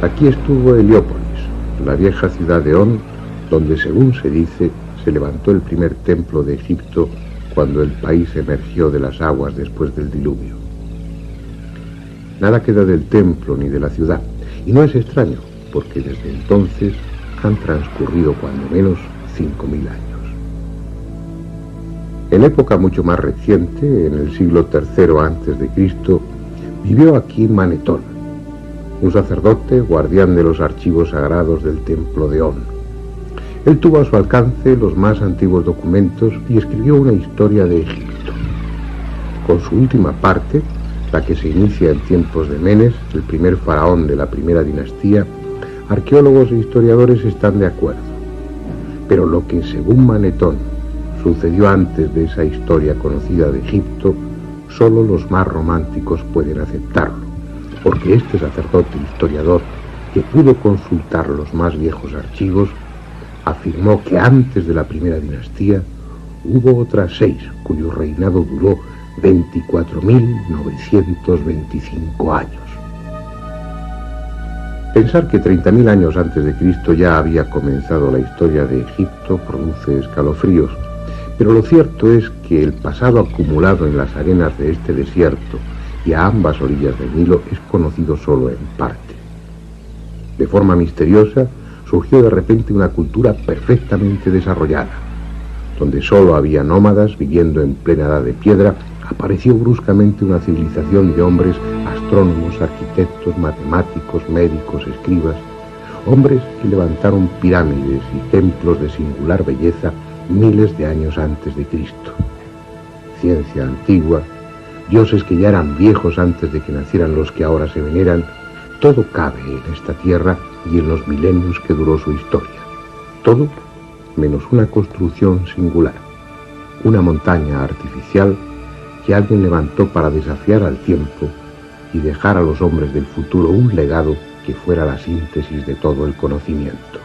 Aquí estuvo Heliópolis, la vieja ciudad de On, donde, según se dice, se levantó el primer templo de Egipto cuando el país emergió de las aguas después del diluvio. Nada queda del templo ni de la ciudad, y no es extraño, porque desde entonces han transcurrido cuando menos 5.000 años. En época mucho más reciente, en el siglo III a.C., vivió aquí Manetón, un sacerdote guardián de los archivos sagrados del templo de On. Él tuvo a su alcance los más antiguos documentos y escribió una historia de Egipto. Con su última parte, la que se inicia en tiempos de Menes, el primer faraón de la primera dinastía, arqueólogos e historiadores están de acuerdo. Pero lo que, según Manetón, sucedió antes de esa historia conocida de Egipto, solo los más románticos pueden aceptarlo, porque este sacerdote historiador, que pudo consultar los más viejos archivos, afirmó que antes de la primera dinastía hubo otras 6, cuyo reinado duró 24.925 años. Pensar que 30.000 años antes de Cristo ya había comenzado la historia de Egipto produce escalofríos, pero lo cierto es que el pasado acumulado en las arenas de este desierto y a ambas orillas del Nilo es conocido solo en parte. De forma misteriosa, surgió de repente una cultura perfectamente desarrollada. Donde solo había nómadas viviendo en plena edad de piedra, apareció bruscamente una civilización de hombres, astrónomos, arquitectos, matemáticos, médicos, escribas, hombres que levantaron pirámides y templos de singular belleza miles de años antes de Cristo. Ciencia antigua, dioses que ya eran viejos antes de que nacieran los que ahora se veneran, todo cabe en esta tierra y en los milenios que duró su historia. Todo menos una construcción singular, una montaña artificial que alguien levantó para desafiar al tiempo y dejar a los hombres del futuro un legado que fuera la síntesis de todo el conocimiento.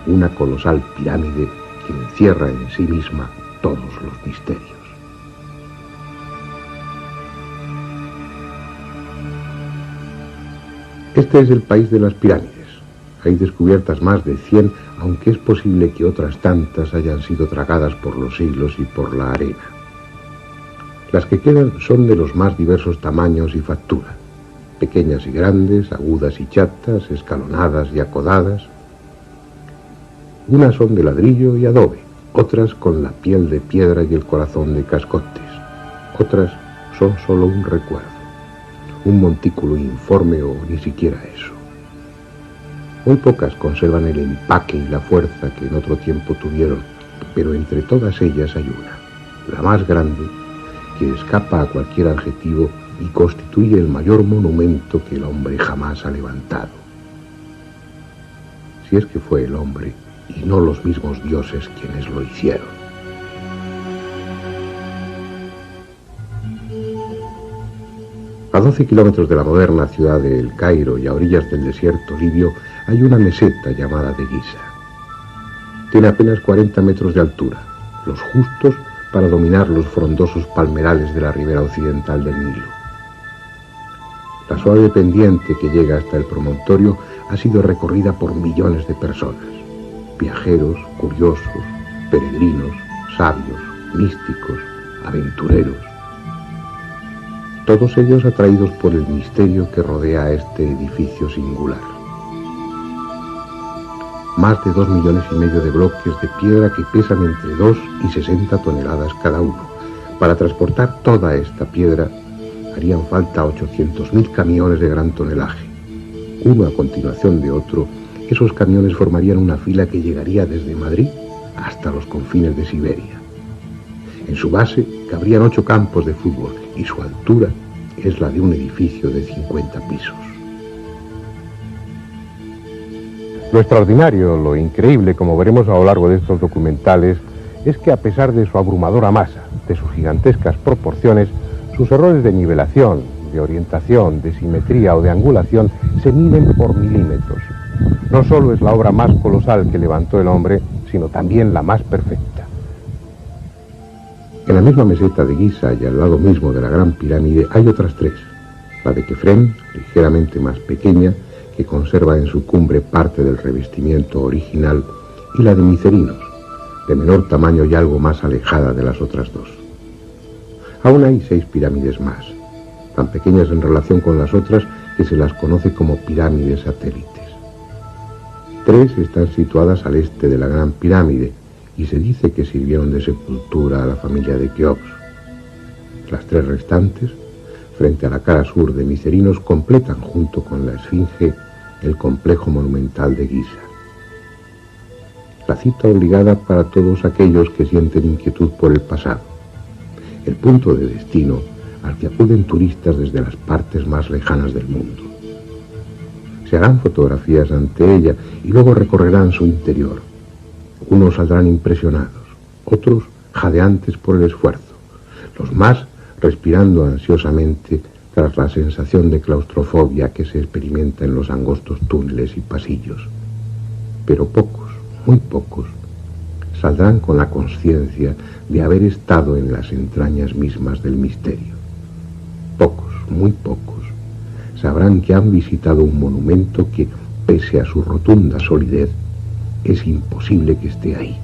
Una colosal pirámide que encierra en sí misma todos los misterios. Este es el país de las pirámides. Hay descubiertas más de 100, aunque es posible que otras tantas hayan sido tragadas por los siglos y por la arena. Las que quedan son de los más diversos tamaños y factura, pequeñas y grandes, agudas y chatas, escalonadas y acodadas. Unas son de ladrillo y adobe, otras con la piel de piedra y el corazón de cascotes, otras son solo un recuerdo, un montículo informe o ni siquiera eso. Muy pocas conservan el empaque y la fuerza que en otro tiempo tuvieron, pero entre todas ellas hay una, la más grande, que escapa a cualquier adjetivo y constituye el mayor monumento que el hombre jamás ha levantado. Si es que fue el hombre y no los mismos dioses quienes lo hicieron. A 12 kilómetros de la moderna ciudad de El Cairo y a orillas del desierto libio hay una meseta llamada de Giza. Tiene apenas 40 metros de altura, los justos para dominar los frondosos palmerales de la ribera occidental del Nilo. La suave pendiente que llega hasta el promontorio ha sido recorrida por millones de personas, viajeros, curiosos, peregrinos, sabios, místicos, aventureros. Todos ellos atraídos por el misterio que rodea a este edificio singular. Más de 2,5 millones de bloques de piedra que pesan entre 2 y 60 toneladas cada uno. Para transportar toda esta piedra harían falta 800.000 camiones de gran tonelaje. Uno a continuación de otro, esos camiones formarían una fila que llegaría desde Madrid hasta los confines de Siberia. En su base cabrían 8 campos de fútbol y su altura es la de un edificio de 50 pisos. Lo extraordinario, lo increíble, como veremos a lo largo de estos documentales, es que a pesar de su abrumadora masa, de sus gigantescas proporciones, sus errores de nivelación, de orientación, de simetría o de angulación se miden por milímetros. No solo es la obra más colosal que levantó el hombre, sino también la más perfecta. En la misma meseta de Giza y al lado mismo de la Gran Pirámide hay otras 3. La de Kefren, ligeramente más pequeña, que conserva en su cumbre parte del revestimiento original, y la de Micerinos, de menor tamaño y algo más alejada de las otras dos. Aún hay 6 pirámides más, tan pequeñas en relación con las otras que se las conoce como pirámides satélites. 3 están situadas al este de la Gran Pirámide y se dice que sirvieron de sepultura a la familia de Keops. Las 3 restantes, frente a la cara sur de Micerinos, completan junto con la Esfinge el complejo monumental de Giza. La cita obligada para todos aquellos que sienten inquietud por el pasado, el punto de destino al que acuden turistas desde las partes más lejanas del mundo. Se harán fotografías ante ella y luego recorrerán su interior. Unos saldrán impresionados, otros jadeantes por el esfuerzo, los más respirando ansiosamente tras la sensación de claustrofobia que se experimenta en los angostos túneles y pasillos. Pero pocos, muy pocos, saldrán con la conciencia de haber estado en las entrañas mismas del misterio. Pocos, muy pocos, sabrán que han visitado un monumento que, pese a su rotunda solidez, es imposible que esté ahí.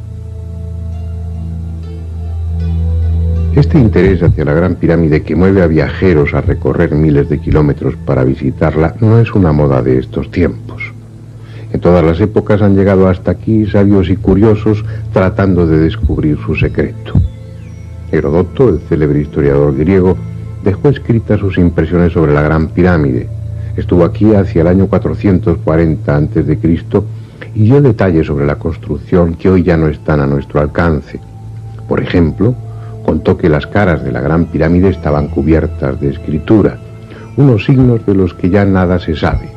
Este interés hacia la Gran Pirámide, que mueve a viajeros a recorrer miles de kilómetros para visitarla, no es una moda de estos tiempos. En todas las épocas han llegado hasta aquí sabios y curiosos tratando de descubrir su secreto. Heródoto, el célebre historiador griego, dejó escritas sus impresiones sobre la Gran Pirámide. Estuvo aquí hacia el año 440 a.C. y dio detalles sobre la construcción que hoy ya no están a nuestro alcance. Por ejemplo, contó que las caras de la Gran Pirámide estaban cubiertas de escritura, unos signos de los que ya nada se sabe.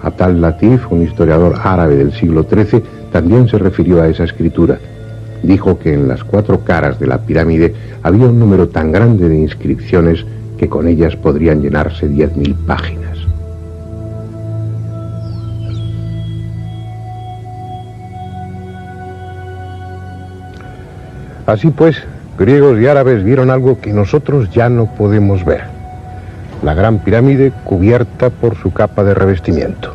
Abd al-Latif, un historiador árabe del siglo XIII, también se refirió a esa escritura. Dijo que en las 4 caras de la pirámide había un número tan grande de inscripciones que con ellas podrían llenarse 10.000 páginas. Así pues, griegos y árabes vieron algo que nosotros ya no podemos ver: la Gran Pirámide cubierta por su capa de revestimiento.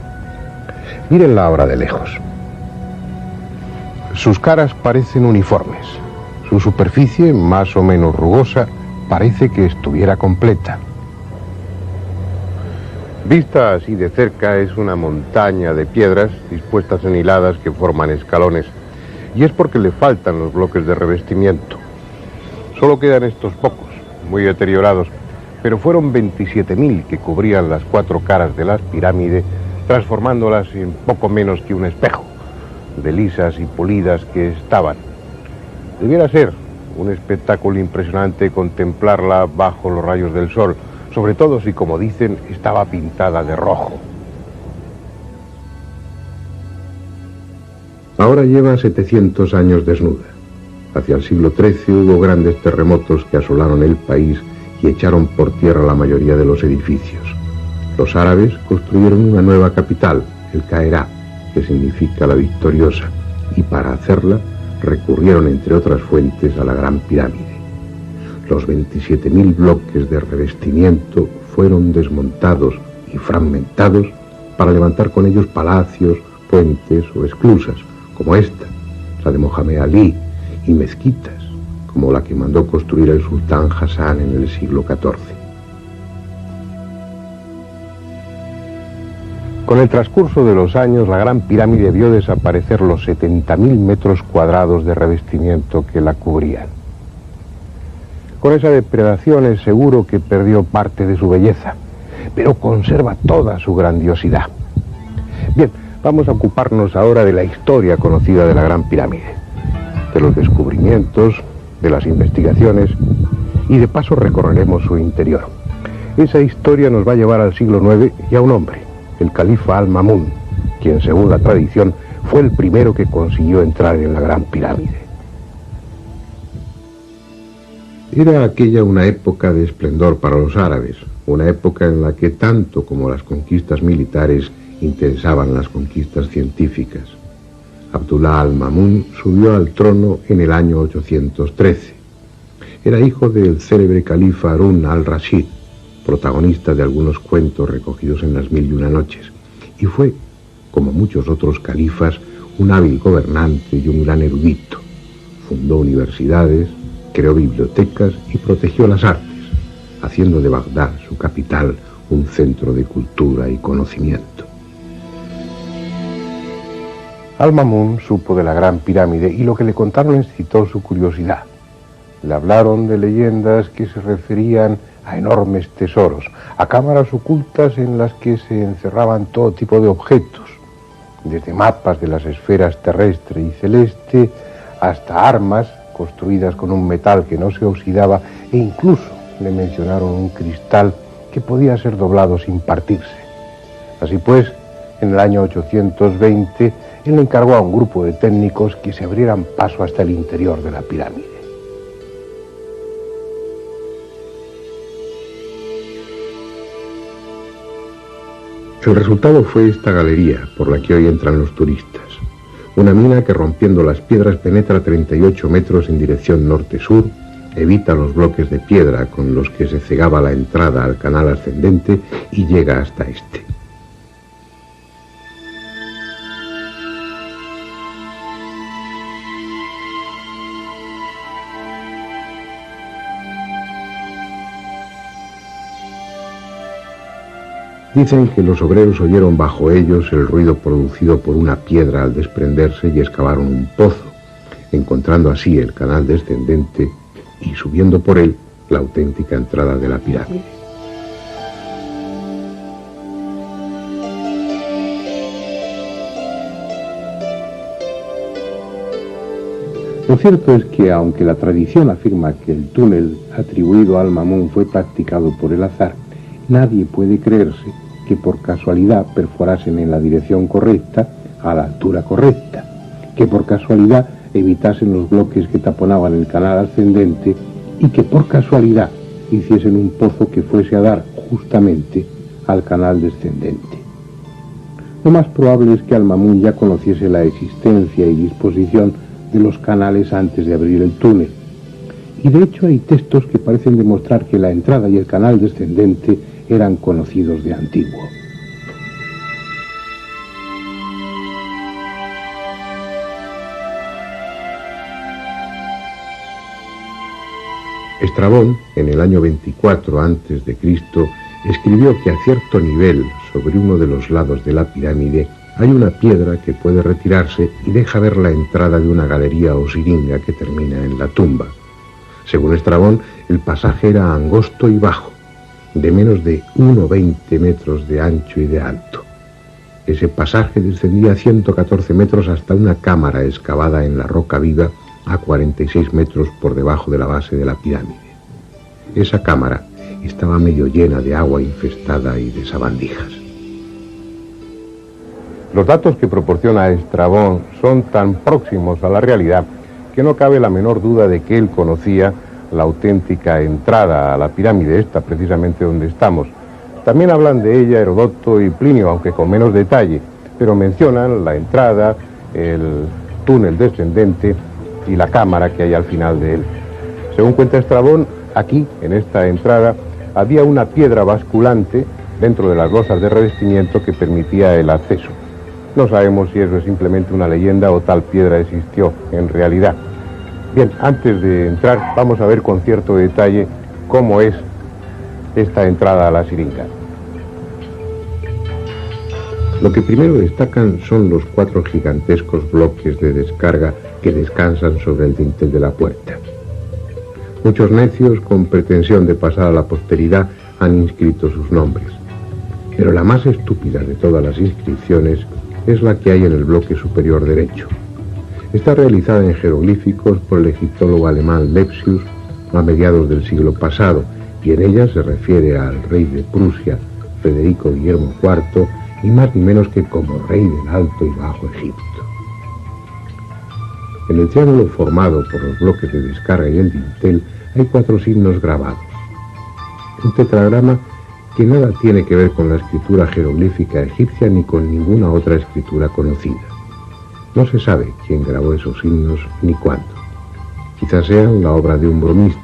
Mírenla ahora de lejos. Sus caras parecen uniformes. Su superficie, más o menos rugosa, parece que estuviera completa. Vista así de cerca, es una montaña de piedras dispuestas en hiladas que forman escalones. Y es porque le faltan los bloques de revestimiento. Solo quedan estos pocos, muy deteriorados, pero fueron 27.000 que cubrían las 4 caras de la pirámide, transformándolas en poco menos que un espejo, de lisas y pulidas que estaban. Debiera ser un espectáculo impresionante contemplarla bajo los rayos del sol, sobre todo si, como dicen, estaba pintada de rojo. Ahora lleva 700 años desnuda. Hacia el siglo XIII hubo grandes terremotos que asolaron el país y echaron por tierra la mayoría de los edificios. Los árabes construyeron una nueva capital, el Cairá, que significa la victoriosa, y para hacerla recurrieron, entre otras fuentes, a la Gran Pirámide. Los 27.000 bloques de revestimiento fueron desmontados y fragmentados para levantar con ellos palacios, puentes o esclusas, como esta, la de Mohamed Ali, y mezquitas, como la que mandó construir el sultán Hassan en el siglo XIV. Con el transcurso de los años, la Gran Pirámide vio desaparecer los 70.000 metros cuadrados de revestimiento que la cubrían. Con esa depredación es seguro que perdió parte de su belleza, pero conserva toda su grandiosidad. Bien, vamos a ocuparnos ahora de la historia conocida de la Gran Pirámide, de los descubrimientos, de las investigaciones, y de paso recorreremos su interior. Esa historia nos va a llevar al siglo IX y a un hombre, el califa Al-Ma'mún, quien, según la tradición, fue el primero que consiguió entrar en la Gran Pirámide. Era aquella una época de esplendor para los árabes, una época en la que tanto como las conquistas militares interesaban las conquistas científicas. Abdullah al-Ma'mún subió al trono en el año 813. Era hijo del célebre califa Harún al-Rashid, protagonista de algunos cuentos recogidos en las Mil y una Noches, y fue, como muchos otros califas, un hábil gobernante y un gran erudito. Fundó universidades, creó bibliotecas y protegió las artes, haciendo de Bagdad, su capital, un centro de cultura y conocimiento. Al-Ma'mún supo de la Gran Pirámide y lo que le contaron excitó su curiosidad. Le hablaron de leyendas que se referían a enormes tesoros, a cámaras ocultas en las que se encerraban todo tipo de objetos, desde mapas de las esferas terrestre y celeste hasta armas construidas con un metal que no se oxidaba, e incluso le mencionaron un cristal que podía ser doblado sin partirse. Así pues, en el año 820, él encargó a un grupo de técnicos que se abrieran paso hasta el interior de la pirámide. El resultado fue esta galería por la que hoy entran los turistas. Una mina que rompiendo las piedras penetra 38 metros en dirección norte-sur, evita los bloques de piedra con los que se cegaba la entrada al canal ascendente y llega hasta este. Dicen que los obreros oyeron bajo ellos el ruido producido por una piedra al desprenderse y excavaron un pozo, encontrando así el canal descendente y subiendo por él la auténtica entrada de la pirámide. Lo cierto es que, aunque la tradición afirma que el túnel atribuido a Al-Ma'mún fue practicado por el azar, nadie puede creerse que por casualidad perforasen en la dirección correcta, a la altura correcta, que por casualidad evitasen los bloques que taponaban el canal ascendente y que por casualidad hiciesen un pozo que fuese a dar justamente al canal descendente. Lo más probable es que Al-Ma'mún ya conociese la existencia y disposición de los canales antes de abrir el túnel. Y de hecho hay textos que parecen demostrar que la entrada y el canal descendente eran conocidos de antiguo. Estrabón, en el año 24 a.C., escribió que a cierto nivel, sobre uno de los lados de la pirámide, hay una piedra que puede retirarse y deja ver la entrada de una galería o siringa que termina en la tumba. Según Estrabón, el pasaje era angosto y bajo, de menos de 1,20 metros de ancho y de alto. Ese pasaje descendía 114 metros hasta una cámara excavada en la roca viva a 46 metros por debajo de la base de la pirámide. Esa cámara estaba medio llena de agua infestada y de sabandijas. Los datos que proporciona Estrabón son tan próximos a la realidad que no cabe la menor duda de que él conocía la auténtica entrada a la pirámide, esta precisamente donde estamos. También hablan de ella Heródoto y Plinio, aunque con menos detalle, pero mencionan la entrada, el túnel descendente y la cámara que hay al final de él. Según cuenta Estrabón, aquí, en esta entrada, había una piedra basculante dentro de las losas de revestimiento que permitía el acceso. No sabemos si eso es simplemente una leyenda o tal piedra existió en realidad. Bien, antes de entrar, vamos a ver con cierto detalle cómo es esta entrada a la siringa. Lo que primero destacan son los 4 gigantescos bloques de descarga que descansan sobre el dintel de la puerta. Muchos necios, con pretensión de pasar a la posteridad, han inscrito sus nombres. Pero la más estúpida de todas las inscripciones es la que hay en el bloque superior derecho. Está realizada en jeroglíficos por el egiptólogo alemán Lepsius a mediados del siglo pasado, y en ella se refiere al rey de Prusia, Federico Guillermo IV, ni más ni menos que como rey del Alto y Bajo Egipto. En el triángulo formado por los bloques de descarga y el dintel hay 4 signos grabados. Un tetragrama que nada tiene que ver con la escritura jeroglífica egipcia ni con ninguna otra escritura conocida. No se sabe quién grabó esos signos ni cuándo. Quizás sean la obra de un bromista,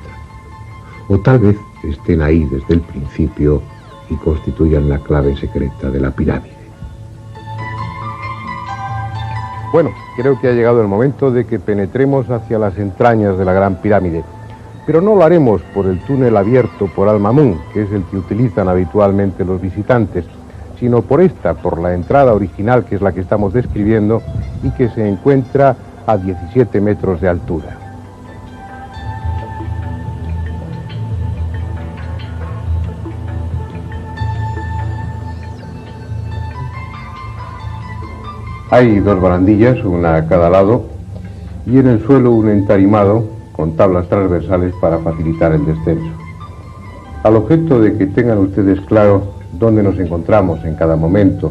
o tal vez estén ahí desde el principio y constituyan la clave secreta de la pirámide. Bueno, creo que ha llegado el momento de que penetremos hacia las entrañas de la Gran Pirámide. Pero no lo haremos por el túnel abierto por Al-Mamun, que es el que utilizan habitualmente los visitantes, sino por la entrada original, que es la que estamos describiendo, y que se encuentra a 17 metros de altura. Hay dos barandillas, una a cada lado, y en el suelo un entarimado con tablas transversales para facilitar el descenso. Al objeto de que tengan ustedes claro dónde nos encontramos en cada momento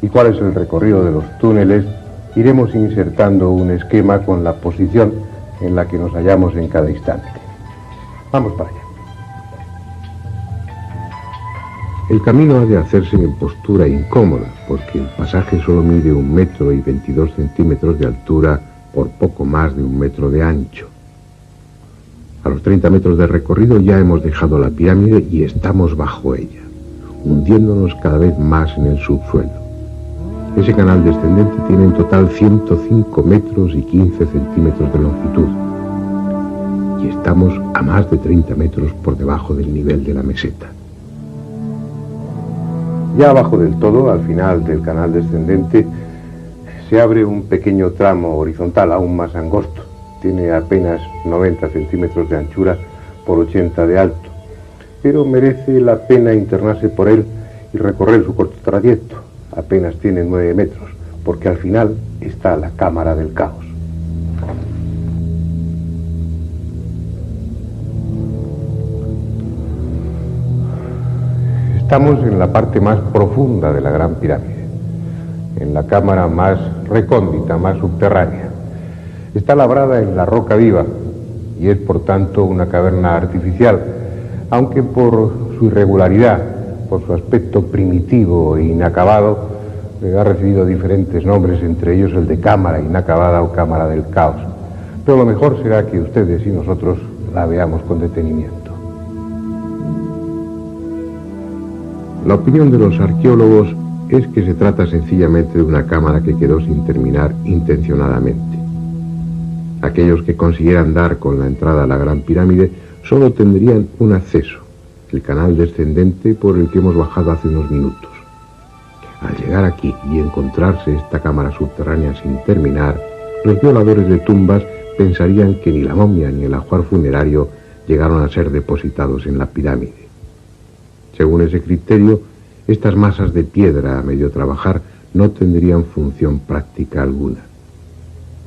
y cuál es el recorrido de los túneles, iremos insertando un esquema con la posición en la que nos hallamos en cada instante. Vamos para allá. El camino ha de hacerse en postura incómoda, porque el pasaje solo mide 1,22 metros de altura por poco más de 1 metro de ancho. A los 30 metros de recorrido ya hemos dejado la pirámide y estamos bajo ella, hundiéndonos cada vez más en el subsuelo. Ese canal descendente tiene en total 105 metros y 15 centímetros de longitud. Y estamos a más de 30 metros por debajo del nivel de la meseta. Ya abajo del todo, al final del canal descendente, se abre un pequeño tramo horizontal aún más angosto. Tiene apenas 90 centímetros de anchura por 80 de alto, pero merece la pena internarse por él y recorrer su corto trayecto. Apenas tiene 9 metros, porque al final está la cámara del caos. Estamos en la parte más profunda de la Gran Pirámide, en la cámara más recóndita, más subterránea. Está labrada en la roca viva y es por tanto una caverna artificial, aunque por su irregularidad, por su aspecto primitivo e inacabado, ha recibido diferentes nombres, entre ellos el de cámara inacabada o cámara del caos. Pero lo mejor será que ustedes y nosotros la veamos con detenimiento. La opinión de los arqueólogos es que se trata sencillamente de una cámara que quedó sin terminar intencionadamente. Aquellos que consiguieran dar con la entrada a la Gran Pirámide solo tendrían un acceso, el canal descendente por el que hemos bajado hace unos minutos. Al llegar aquí y encontrarse esta cámara subterránea sin terminar, los violadores de tumbas pensarían que ni la momia ni el ajuar funerario llegaron a ser depositados en la pirámide. Según ese criterio, estas masas de piedra a medio trabajar no tendrían función práctica alguna.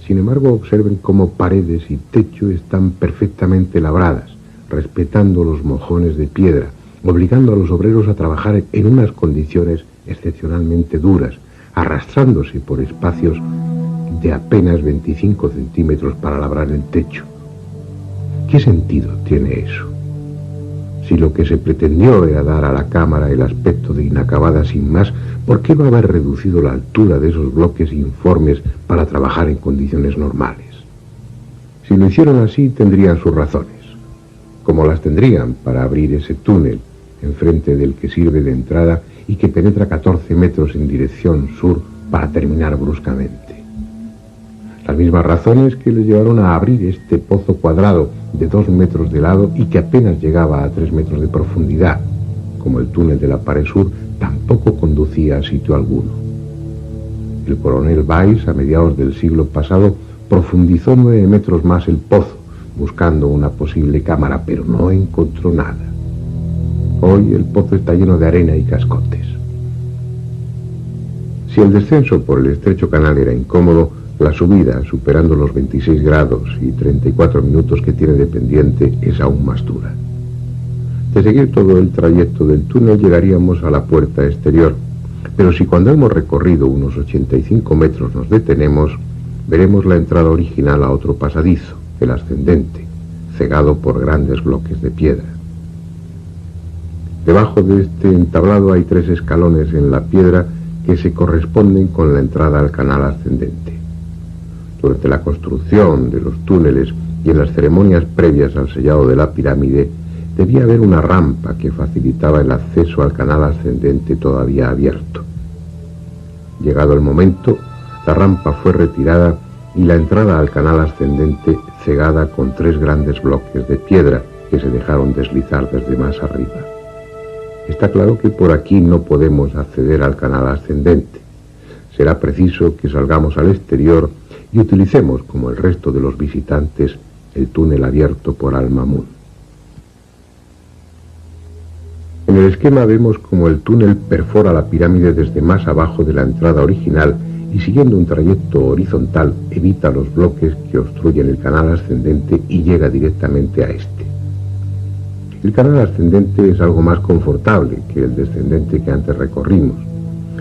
Sin embargo, observen cómo paredes y techo están perfectamente labradas, respetando los mojones de piedra, obligando a los obreros a trabajar en unas condiciones excepcionalmente duras, arrastrándose por espacios de apenas 25 centímetros para labrar el techo. ¿Qué sentido tiene eso? Si lo que se pretendió era dar a la cámara el aspecto de inacabada sin más, ¿por qué no haber reducido la altura de esos bloques informes para trabajar en condiciones normales? Si lo hicieron así, tendrían sus razones, como las tendrían para abrir ese túnel enfrente del que sirve de entrada y que penetra 14 metros en dirección sur para terminar bruscamente. Las mismas razones que les llevaron a abrir este pozo cuadrado de 2 metros de lado y que apenas llegaba a 3 metros de profundidad, como el túnel de la pared sur, tampoco conducía a sitio alguno. El coronel Weiss, a mediados del siglo pasado, profundizó 9 metros más el pozo, buscando una posible cámara, pero no encontró nada. Hoy el pozo está lleno de arena y cascotes. Si el descenso por el estrecho canal era incómodo, la subida, superando los 26 grados y 34 minutos que tiene de pendiente, es aún más dura. De seguir todo el trayecto del túnel llegaríamos a la puerta exterior, pero si cuando hemos recorrido unos 85 metros nos detenemos, veremos la entrada original a otro pasadizo, el ascendente, cegado por grandes bloques de piedra. Debajo de este entablado hay 3 escalones en la piedra que se corresponden con la entrada al canal ascendente. Durante la construcción de los túneles y en las ceremonias previas al sellado de la pirámide, debía haber una rampa que facilitaba el acceso al canal ascendente todavía abierto. Llegado el momento, La rampa fue retirada y la entrada al canal ascendente cegada con 3 grandes bloques de piedra que se dejaron deslizar desde más arriba. Está claro que por aquí no podemos acceder al canal ascendente. Será preciso que salgamos al exterior y utilicemos, como el resto de los visitantes, el túnel abierto por Al-Mamun. En el esquema vemos como el túnel perfora la pirámide desde más abajo de la entrada original y, siguiendo un trayecto horizontal, evita los bloques que obstruyen el canal ascendente y llega directamente a este. El canal ascendente es algo más confortable que el descendente que antes recorrimos.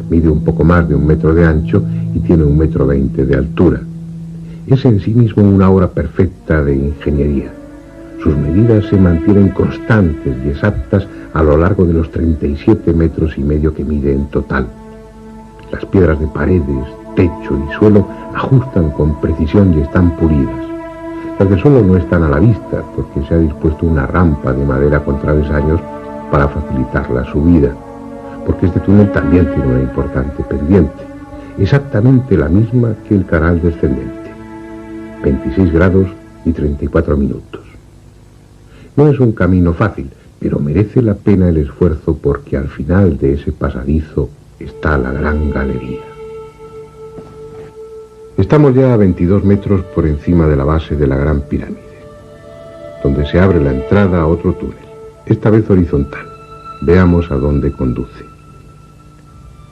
Mide un poco más de 1 metro de ancho y tiene 1,20 m de altura. Es en sí mismo una obra perfecta de ingeniería. Sus medidas se mantienen constantes y exactas a lo largo de los 37,5 metros que mide en total. Las piedras de paredes, techo y suelo ajustan con precisión y están pulidas. Las del suelo no están a la vista porque se ha dispuesto una rampa de madera con travesaños para facilitar la subida, porque este túnel también tiene una importante pendiente, exactamente la misma que el canal descendente, 26 grados y 34 minutos. No es un camino fácil, pero merece la pena el esfuerzo porque al final de ese pasadizo está la gran galería. Estamos ya a 22 metros por encima de la base de la Gran Pirámide, donde se abre la entrada a otro túnel, esta vez horizontal. Veamos a dónde conduce.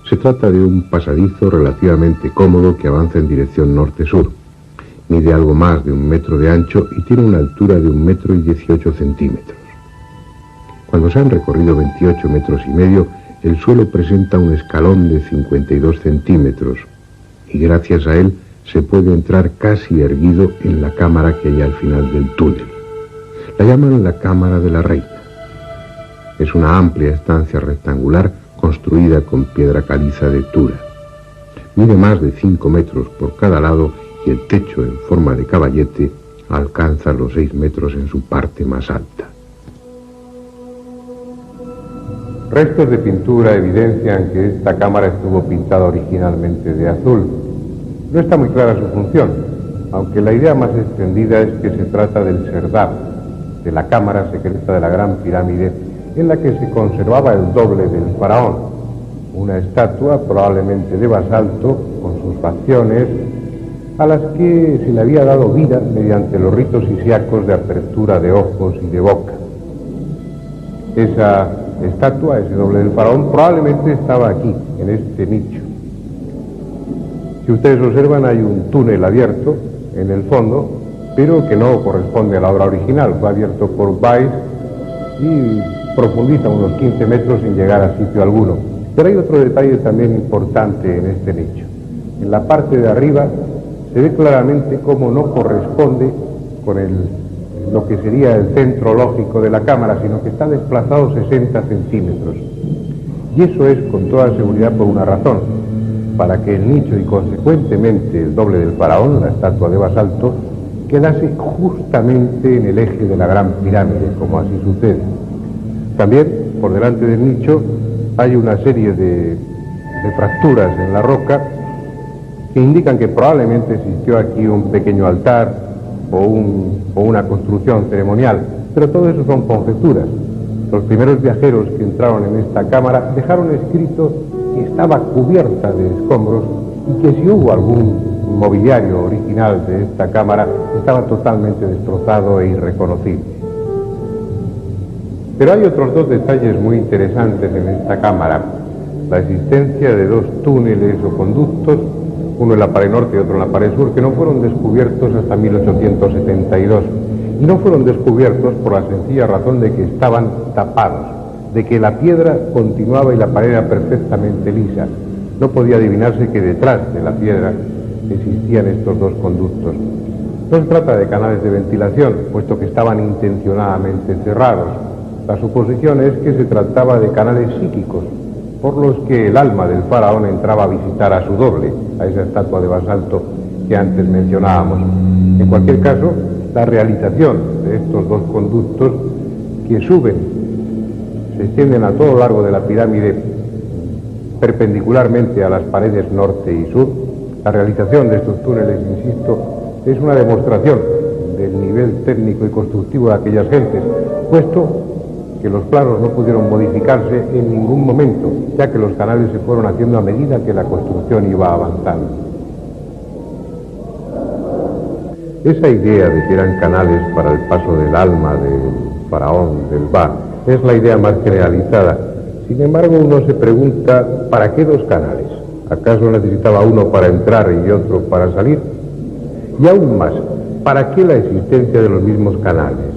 Se trata de un pasadizo relativamente cómodo que avanza en dirección norte-sur. Mide algo más de 1 metro de ancho y tiene una altura de 1,18 m. Cuando se han recorrido 28,5 metros, el suelo presenta un escalón de 52 centímetros y gracias a él se puede entrar casi erguido en la cámara que hay al final del túnel. La llaman la Cámara de la Reina. Es una amplia estancia rectangular construida con piedra caliza de Tura. Mide más de 5 metros por cada lado y el techo en forma de caballete alcanza los 6 metros en su parte más alta. Restos de pintura evidencian que esta cámara estuvo pintada originalmente de azul. No está muy clara su función, aunque la idea más extendida es que se trata del serdab, de la cámara secreta de la Gran Pirámide, en la que se conservaba el doble del faraón, una estatua probablemente de basalto con sus facciones, a las que se le había dado vida mediante los ritos isíacos de apertura de ojos y de boca. Esa estatua, ese doble del faraón, probablemente estaba aquí, en este nicho. Si ustedes observan, hay un túnel abierto en el fondo, pero que no corresponde a la obra original. Fue abierto por Weiss y profundiza unos 15 metros sin llegar a sitio alguno. Pero hay otro detalle también importante en este nicho. En la parte de arriba se ve claramente cómo no corresponde con lo que sería el centro lógico de la cámara, sino que está desplazado 60 centímetros. Y eso es con toda seguridad por una razón: para que el nicho y consecuentemente el doble del faraón, la estatua de basalto, quedase justamente en el eje de la Gran Pirámide, como así sucede. También, por delante del nicho, hay una serie de fracturas en la roca que indican que probablemente existió aquí un pequeño altar o una construcción ceremonial, pero todo eso son conjeturas. Los primeros viajeros que entraron en esta cámara dejaron escrito que estaba cubierta de escombros y que si hubo algún mobiliario original de esta cámara estaba totalmente destrozado e irreconocible. Pero hay otros 2 detalles muy interesantes en esta cámara: la existencia de 2 túneles o conductos, uno en la pared norte y otro en la pared sur, que no fueron descubiertos hasta 1872. Y no fueron descubiertos por la sencilla razón de que estaban tapados, de que la piedra continuaba y la pared era perfectamente lisa. No podía adivinarse que detrás de la piedra existían estos 2 conductos. No se trata de canales de ventilación, puesto que estaban intencionadamente cerrados. La suposición es que se trataba de canales psíquicos, por los que el alma del faraón entraba a visitar a su doble, a esa estatua de basalto que antes mencionábamos. En cualquier caso, la realización de estos 2 conductos que suben, se extienden a todo lo largo de la pirámide perpendicularmente a las paredes norte y sur, La realización de estos túneles, insisto, es una demostración del nivel técnico y constructivo de aquellas gentes, puesto que los planos no pudieron modificarse en ningún momento, ya que los canales se fueron haciendo a medida que la construcción iba avanzando. Esa idea de que eran canales para el paso del alma del faraón del Ba es la idea más generalizada. Sin embargo, uno se pregunta, ¿para qué dos canales? ¿Acaso necesitaba uno para entrar y otro para salir? Y aún más, ¿para qué la existencia de los mismos canales?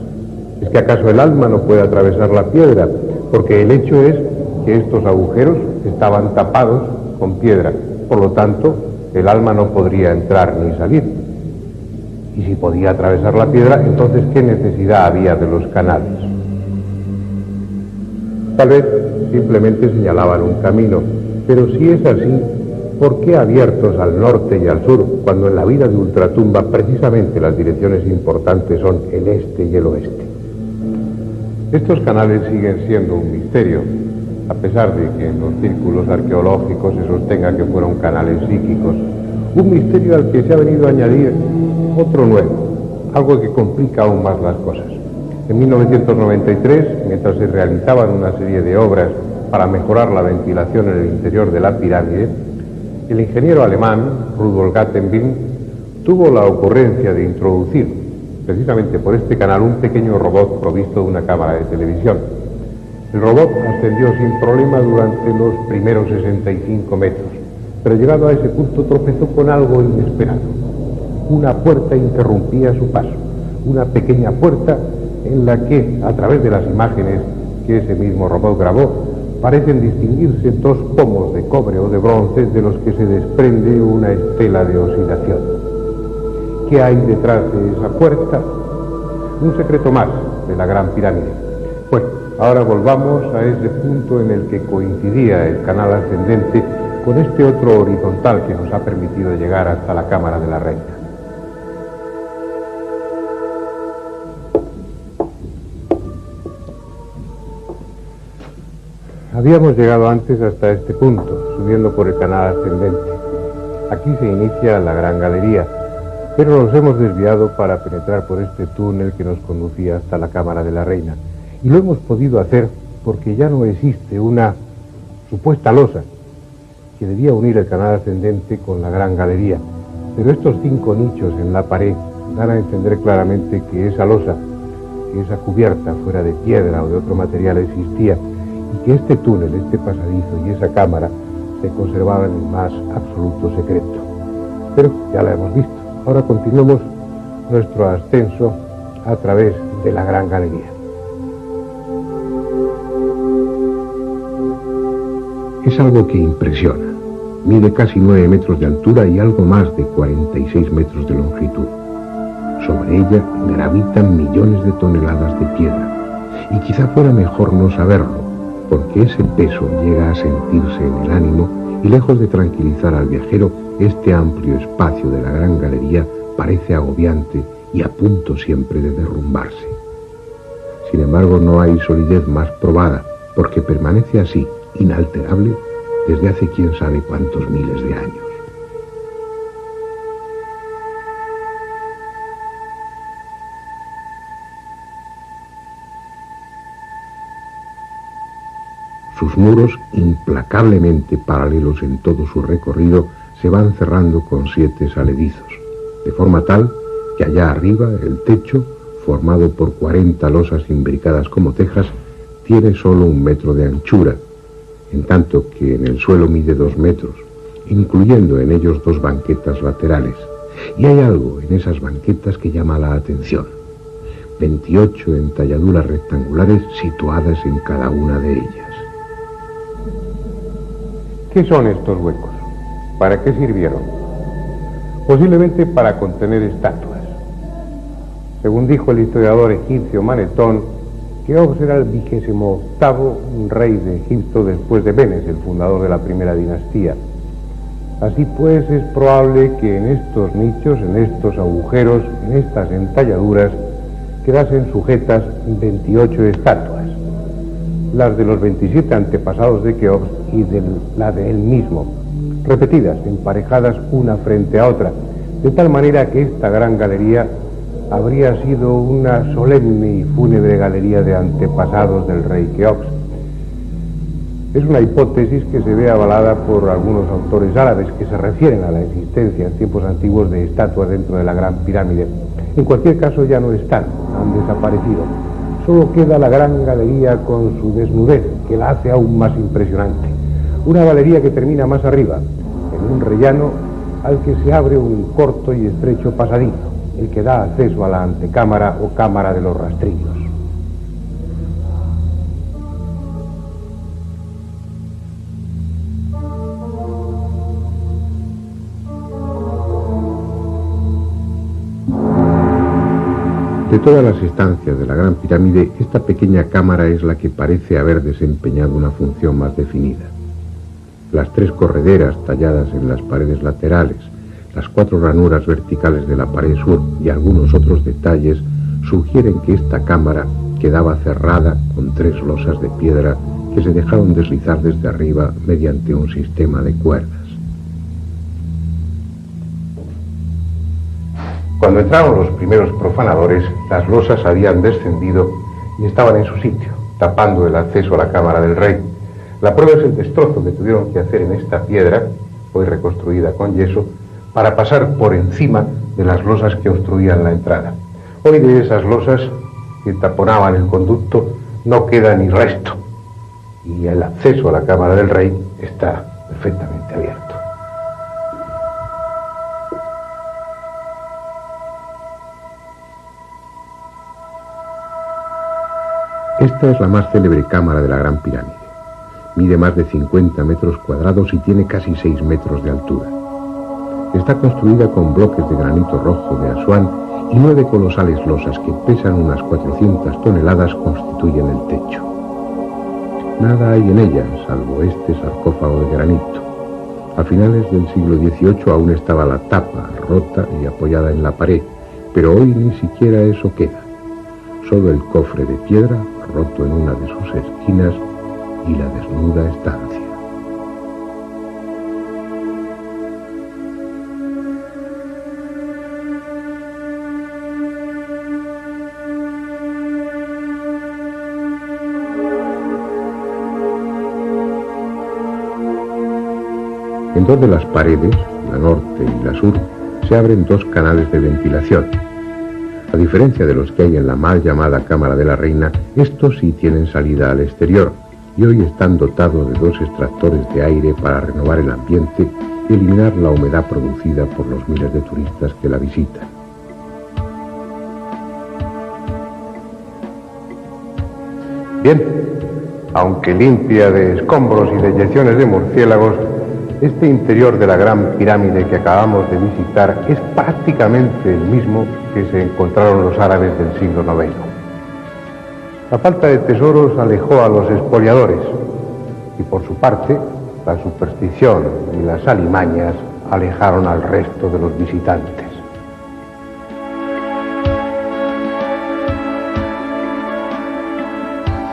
¿Es que acaso el alma no puede atravesar la piedra? Porque el hecho es que estos agujeros estaban tapados con piedra. Por lo tanto, el alma no podría entrar ni salir. Y si podía atravesar la piedra, entonces ¿qué necesidad había de los canales? Tal vez simplemente señalaban un camino, pero si es así, ¿por qué abiertos al norte y al sur, cuando en la vida de Ultratumba precisamente las direcciones importantes son el este y el oeste? Estos canales siguen siendo un misterio, a pesar de que en los círculos arqueológicos se sostenga que fueron canales psíquicos. Un misterio al que se ha venido a añadir otro nuevo, algo que complica aún más las cosas. En 1993, mientras se realizaban una serie de obras para mejorar la ventilación en el interior de la pirámide, el ingeniero alemán Rudolf Gattenbing tuvo la ocurrencia de introducir, precisamente por este canal, un pequeño robot provisto de una cámara de televisión. El robot ascendió sin problema durante los primeros 65 metros, pero llegado a ese punto tropezó con algo inesperado. Una puerta interrumpía su paso, una pequeña puerta en la que, a través de las imágenes que ese mismo robot grabó, parecen distinguirse dos pomos de cobre o de bronce de los que se desprende una estela de oxidación. ¿Qué hay detrás de esa puerta? Un secreto más de la Gran Pirámide. Bueno, ahora volvamos a ese punto en el que coincidía el canal ascendente con este otro horizontal que nos ha permitido llegar hasta la Cámara de la Reina. Habíamos llegado antes hasta este punto, subiendo por el canal ascendente. Aquí se inicia la gran galería, pero nos hemos desviado para penetrar por este túnel que nos conducía hasta la Cámara de la Reina. Y lo hemos podido hacer porque ya no existe una supuesta losa que debía unir el canal ascendente con la gran galería. Pero estos 5 nichos en la pared dan a entender claramente que esa losa, que esa cubierta fuera de piedra o de otro material existía, y que este túnel, este pasadizo y esa cámara se conservaban en el más absoluto secreto. Pero ya la hemos visto. Ahora continuamos nuestro ascenso a través de la gran galería. Es algo que impresiona. Mide casi 9 metros de altura y algo más de 46 metros de longitud. Sobre ella gravitan millones de toneladas de piedra. Y quizá fuera mejor no saberlo, porque ese peso llega a sentirse en el ánimo y lejos de tranquilizar al viajero, este amplio espacio de la gran galería parece agobiante y a punto siempre de derrumbarse. Sin embargo, no hay solidez más probada, porque permanece así, inalterable, desde hace quién sabe cuántos miles de años. Sus muros, implacablemente paralelos en todo su recorrido, se van cerrando con 7 saledizos, de forma tal que allá arriba el techo, formado por 40 losas imbricadas como tejas, tiene solo 1 metro de anchura, en tanto que en el suelo mide 2 metros, incluyendo en ellos 2 banquetas laterales. Y hay algo en esas banquetas que llama la atención: 28 entalladuras rectangulares situadas en cada una de ellas. ¿Qué son estos huecos? ¿Para qué sirvieron? Posiblemente para contener estatuas. Según dijo el historiador egipcio Manetón, Keops era el 28º rey de Egipto después de Menes, el fundador de la primera dinastía. Así pues, es probable que en estos nichos, en estos agujeros, en estas entalladuras, quedasen sujetas 28 estatuas, las de los 27 antepasados de Keops y la de él mismo, repetidas, emparejadas una frente a otra, de tal manera que esta gran galería habría sido una solemne y fúnebre galería de antepasados del rey Keops. Es una hipótesis que se ve avalada por algunos autores árabes que se refieren a la existencia en tiempos antiguos de estatuas dentro de la Gran Pirámide. En cualquier caso ya no están, han desaparecido. Solo queda la gran galería con su desnudez, que la hace aún más impresionante. Una galería que termina más arriba, en un rellano al que se abre un corto y estrecho pasadizo, el que da acceso a la antecámara o cámara de los rastrillos. De todas las estancias de la Gran Pirámide, esta pequeña cámara es la que parece haber desempeñado una función más definida. Las 3 correderas talladas en las paredes laterales, las 4 ranuras verticales de la pared sur y algunos otros detalles sugieren que esta cámara quedaba cerrada con 3 losas de piedra que se dejaron deslizar desde arriba mediante un sistema de cuerdas. Cuando entraron los primeros profanadores, las losas habían descendido y estaban en su sitio, tapando el acceso a la cámara del rey. La prueba es el destrozo que tuvieron que hacer en esta piedra, hoy reconstruida con yeso, para pasar por encima de las losas que obstruían la entrada. Hoy de esas losas que taponaban el conducto no queda ni resto, y el acceso a la cámara del rey está perfectamente abierto. Esta es la más célebre cámara de la Gran Pirámide. Mide más de 50 metros cuadrados y tiene casi 6 metros de altura. Está construida con bloques de granito rojo de Asuán y 9 colosales losas que pesan unas 400 toneladas constituyen el techo. Nada hay en ella, salvo este sarcófago de granito. A finales del siglo XVIII aún estaba la tapa rota y apoyada en la pared, pero hoy ni siquiera eso queda. Solo el cofre de piedra, roto en una de sus esquinas, y la desnuda estancia. En 2 de las paredes, la norte y la sur, se abren 2 canales de ventilación. A diferencia de los que hay en la mal llamada Cámara de la Reina, estos sí tienen salida al exterior y hoy están dotados de 2 extractores de aire para renovar el ambiente y eliminar la humedad producida por los miles de turistas que la visitan. Bien, aunque limpia de escombros y de eyecciones de murciélagos, este interior de la Gran Pirámide que acabamos de visitar es prácticamente el mismo que se encontraron los árabes del siglo IX. La falta de tesoros alejó a los expoliadores y por su parte la superstición y las alimañas alejaron al resto de los visitantes.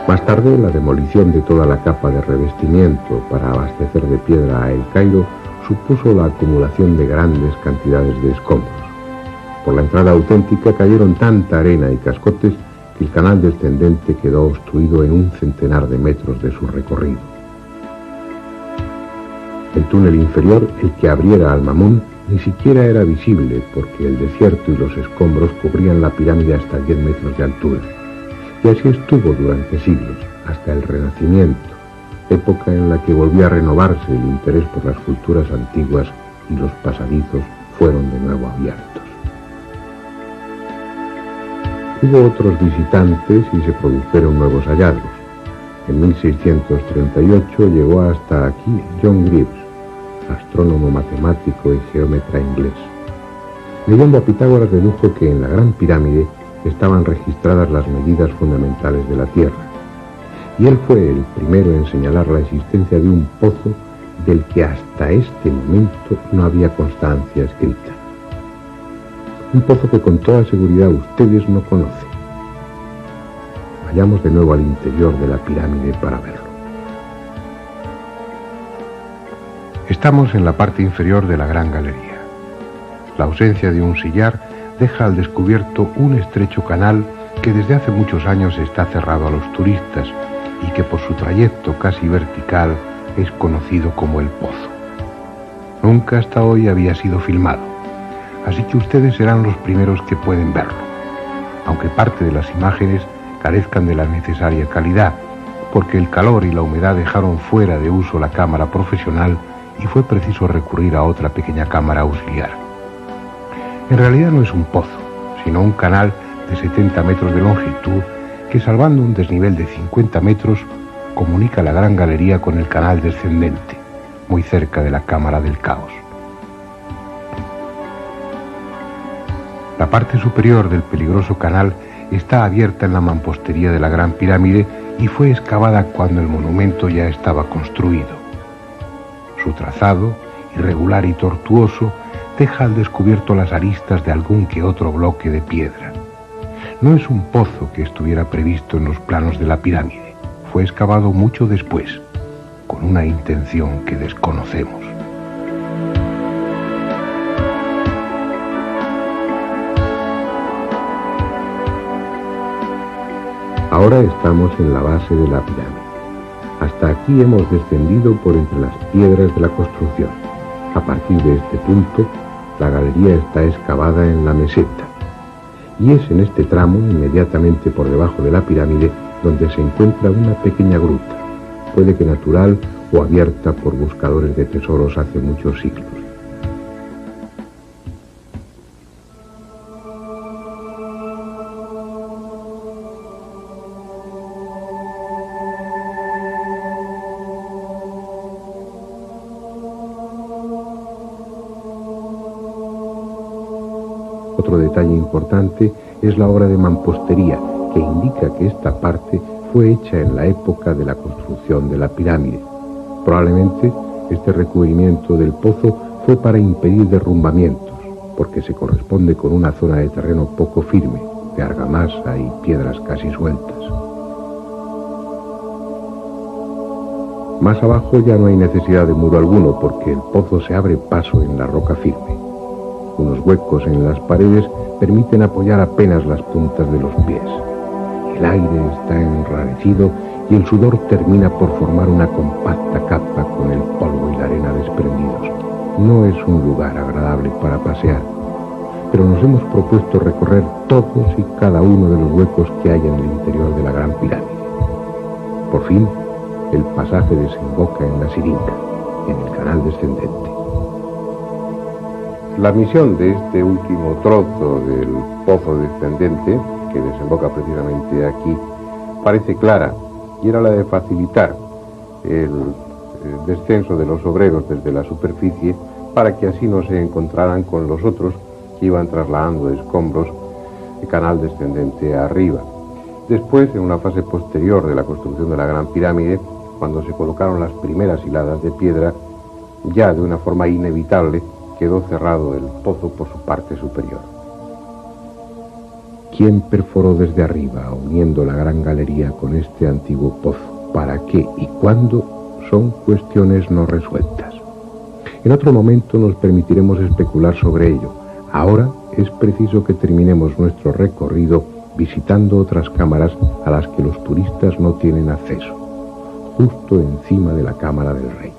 Más tarde, la demolición de toda la capa de revestimiento para abastecer de piedra a El Cairo supuso la acumulación de grandes cantidades de escombros. Por la entrada auténtica cayeron tanta arena y cascotes que el canal descendente quedó obstruido en un centenar de metros de su recorrido. El túnel inferior, el que abriera al Mamún, ni siquiera era visible porque el desierto y los escombros cubrían la pirámide hasta 10 metros de altura. Y así estuvo durante siglos, hasta el Renacimiento, época en la que volvió a renovarse el interés por las culturas antiguas y los pasadizos fueron de nuevo abiertos. Hubo otros visitantes y se produjeron nuevos hallazgos. En 1638 llegó hasta aquí John Greaves, astrónomo matemático y geómetra inglés. Leyendo a Pitágoras dedujo que en la Gran Pirámide estaban registradas las medidas fundamentales de la Tierra, y él fue el primero en señalar la existencia de un pozo del que hasta este momento no había constancia escrita. Un pozo que con toda seguridad ustedes no conocen. Vayamos de nuevo al interior de la pirámide para verlo. Estamos en la parte inferior de la Gran Galería. La ausencia de un sillar deja al descubierto un estrecho canal que desde hace muchos años está cerrado a los turistas y que por su trayecto casi vertical es conocido como el Pozo. Nunca hasta hoy había sido filmado, así que ustedes serán los primeros que pueden verlo, aunque parte de las imágenes carezcan de la necesaria calidad, porque el calor y la humedad dejaron fuera de uso la cámara profesional y fue preciso recurrir a otra pequeña cámara auxiliar. En realidad no es un pozo, sino un canal de 70 metros de longitud que, salvando un desnivel de 50 metros, comunica la Gran Galería con el canal descendente, muy cerca de la Cámara del Caos. La parte superior del peligroso canal está abierta en la mampostería de la Gran Pirámide y fue excavada cuando el monumento ya estaba construido. Su trazado, irregular y tortuoso, deja al descubierto las aristas de algún que otro bloque de piedra. No es un pozo que estuviera previsto en los planos de la pirámide. Fue excavado mucho después, con una intención que desconocemos. Ahora estamos en la base de la pirámide. Hasta aquí hemos descendido por entre las piedras de la construcción. A partir de este punto, la galería está excavada en la meseta. Y es en este tramo, inmediatamente por debajo de la pirámide, donde se encuentra una pequeña gruta, puede que natural o abierta por buscadores de tesoros hace muchos siglos. Otro detalle importante es la obra de mampostería, que indica que esta parte fue hecha en la época de la construcción de la pirámide. Probablemente este recubrimiento del pozo fue para impedir derrumbamientos, porque se corresponde con una zona de terreno poco firme, de argamasa y piedras casi sueltas. Más abajo ya no hay necesidad de muro alguno, porque el pozo se abre paso en la roca firme. Unos huecos en las paredes permiten apoyar apenas las puntas de los pies. El aire está enrarecido y el sudor termina por formar una compacta capa con el polvo y la arena desprendidos. No es un lugar agradable para pasear, pero nos hemos propuesto recorrer todos y cada uno de los huecos que hay en el interior de la Gran Pirámide. Por fin, el pasaje desemboca en la Siringa, en el canal descendente. La misión de este último trozo del pozo descendente, que desemboca precisamente aquí, parece clara, y era la de facilitar el descenso de los obreros desde la superficie para que así no se encontraran con los otros que iban trasladando escombros de canal descendente arriba. Después, en una fase posterior de la construcción de la Gran Pirámide, cuando se colocaron las primeras hiladas de piedra, ya de una forma inevitable quedó cerrado el pozo por su parte superior. ¿Quién perforó desde arriba, uniendo la Gran Galería con este antiguo pozo? ¿Para qué y cuándo? Son cuestiones no resueltas. En otro momento nos permitiremos especular sobre ello. Ahora es preciso que terminemos nuestro recorrido visitando otras cámaras a las que los turistas no tienen acceso, justo encima de la Cámara del Rey.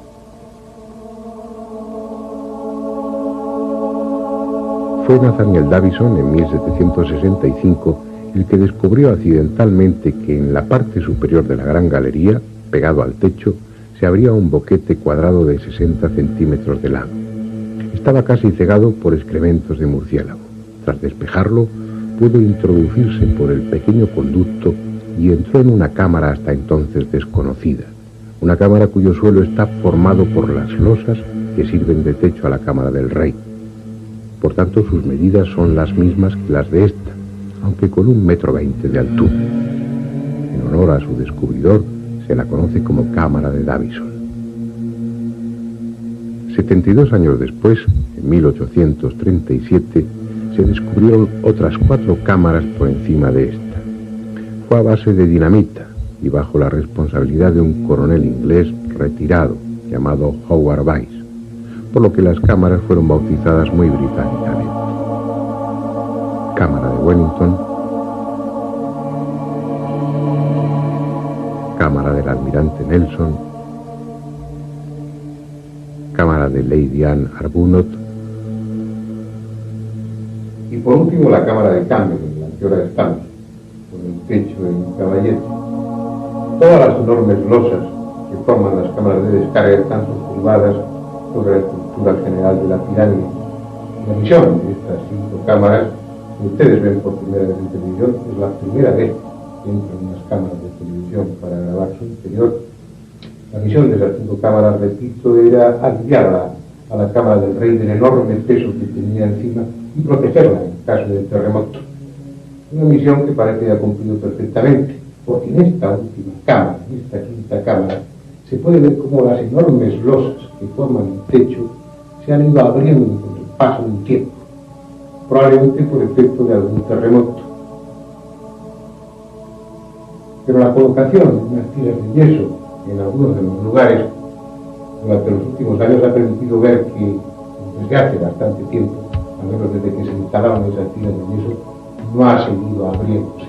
Fue Nathaniel Davison en 1765 el que descubrió accidentalmente que en la parte superior de la Gran Galería, pegado al techo, se abría un boquete cuadrado de 60 centímetros de lado. Estaba casi cegado por excrementos de murciélago. Tras despejarlo, pudo introducirse por el pequeño conducto y entró en una cámara hasta entonces desconocida. Una cámara cuyo suelo está formado por las losas que sirven de techo a la Cámara del Rey. Por tanto, sus medidas son las mismas que las de esta, aunque con 1,20 m de altura. En honor a su descubridor, se la conoce como Cámara de Davison. 72 años después, en 1837, se descubrieron otras 4 cámaras por encima de esta. Fue a base de dinamita y bajo la responsabilidad de un coronel inglés retirado llamado Howard Weiss. por lo que las cámaras fueron bautizadas muy británicamente. Cámara de Wellington, cámara del almirante Nelson, cámara de Lady Anne Arbuthnot y por último la cámara de Campbell, en la que ahora estamos, con el techo en caballete. Todas las enormes losas que forman las cámaras de descarga están curvadas sobre la estructura general de la pirámide. La misión de estas 5 cámaras, que ustedes ven por primera vez en televisión, es la primera vez que entran unas cámaras de televisión para grabar su interior. La misión de las 5 cámaras, repito, era aliviar a la cámara del rey del enorme peso que tenía encima y protegerla en caso de terremoto. Una misión que parece que ha cumplido perfectamente, porque en esta última cámara, en esta 5ª cámara, se puede ver cómo las enormes losas que forman el techo se han ido abriendo con el paso del tiempo, probablemente por efecto de algún terremoto. Pero la colocación de unas tiras de yeso en algunos de los lugares durante los últimos años ha permitido ver que desde hace bastante tiempo, al menos desde que se instalaron esas tiras de yeso, no ha seguido abriéndose,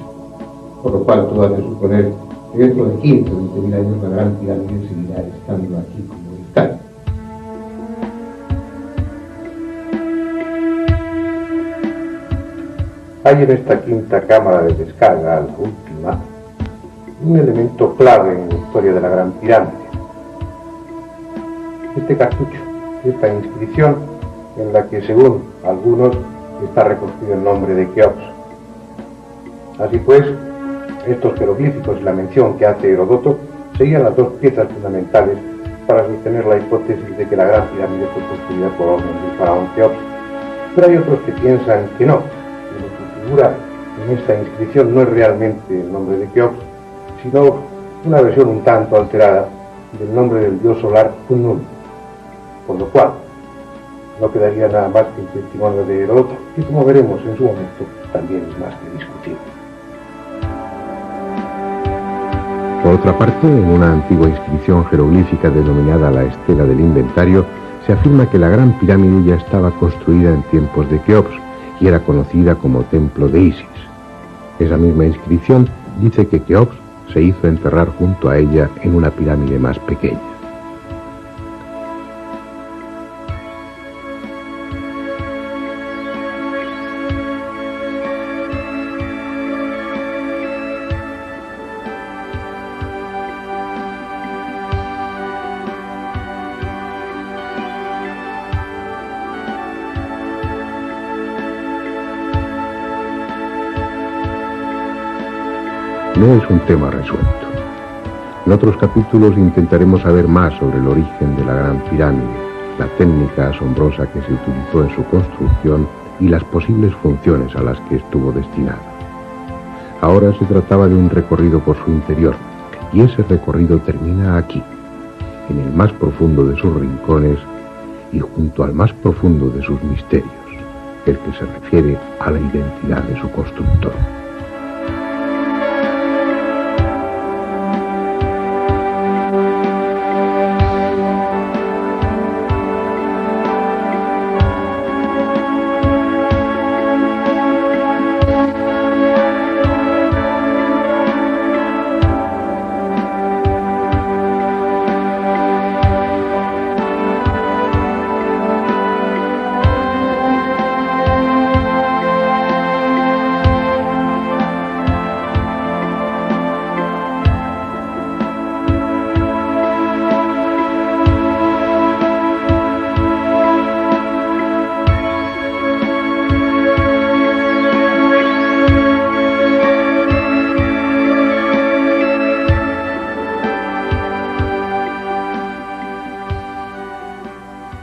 por lo cual todo hace suponer que dentro de 15 o 20.000 años la Gran Pirámide seguirá estando aquí como está. Hay en esta 5ª cámara de descarga, la última, un elemento clave en la historia de la Gran Pirámide. Este cartucho, esta inscripción en la que, según algunos, está recogido el nombre de Keops. Así pues, estos jeroglíficos y la mención que hace Heródoto serían las 2 piezas fundamentales para sostener la hipótesis de que la Gran Pirámide fue construida por orden del faraón Keops. Pero hay otros que piensan que no, que lo que figura en esta inscripción no es realmente el nombre de Keops, sino una versión un tanto alterada del nombre del dios solar Khnum, por lo cual no quedaría nada más que el testimonio de Heródoto, que como veremos en su momento también es más que discutible. Por otra parte, en una antigua inscripción jeroglífica denominada la Estela del Inventario, se afirma que la Gran Pirámide ya estaba construida en tiempos de Keops y era conocida como Templo de Isis. Esa misma inscripción dice que Keops se hizo enterrar junto a ella en una pirámide más pequeña. No es un tema resuelto. En otros capítulos intentaremos saber más sobre el origen de la Gran Pirámide, la técnica asombrosa que se utilizó en su construcción y las posibles funciones a las que estuvo destinada. Ahora se trataba de un recorrido por su interior, y ese recorrido termina aquí, en el más profundo de sus rincones y junto al más profundo de sus misterios, el que se refiere a la identidad de su constructor.